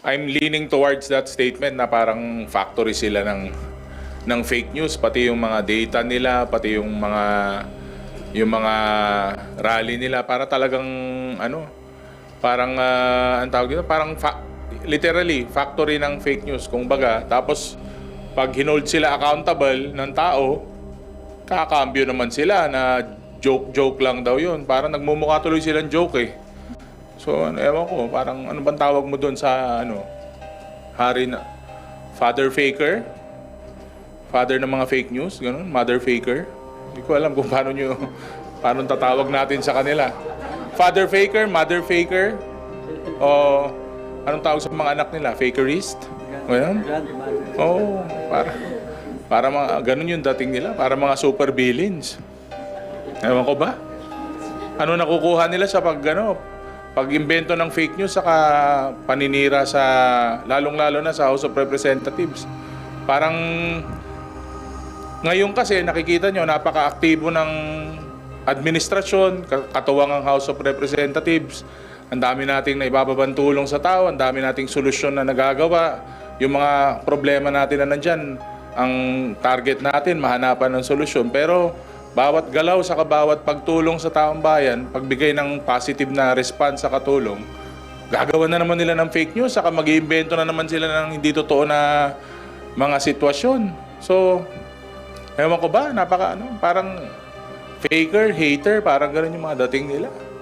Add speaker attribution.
Speaker 1: I'm leaning towards that statement na parang factory sila ng fake news, pati yung mga data nila, pati yung mga rally nila para talagang parang ang tawag dito, parang literally factory ng fake news. Kung baga, tapos pag hinold sila accountable ng tao, kakambyo naman sila na joke lang daw yun. Parang nagmumukha tuloy silang joke eh. So, ewan ko, parang ano bang tawag mo doon sa hari na father faker? Father ng mga fake news, ganun, mother faker. Hindi ko alam kung paano tatawag natin sa kanila. Father faker, mother faker, o anong tawag sa mga anak nila? Fakerist? Ganun? Oo, para mga ganun yung dating nila, para mga super villains. Ewan ko ba? Ano nakukuha nila sa pag-imbento ng fake news saka paninira sa lalong-lalo na sa House of Representatives. Parang ngayon kasi nakikita nyo napaka-aktibo ng administrasyon, katuwang ang House of Representatives. Ang dami nating naibababang tulong sa tao, ang dami nating solusyon na nagagawa. Yung mga problema natin na nandyan, ang target natin mahanapan ng solusyon. Pero bawat galaw sa bawat pagtulong sa taong bayan, pagbigay ng positive na response sa katulong, gagawa na naman nila ng fake news, saka mag-iimbento na naman sila ng hindi totoo na mga sitwasyon. So, ewan ko ba, parang faker, hater, parang ganun yung mga dating nila.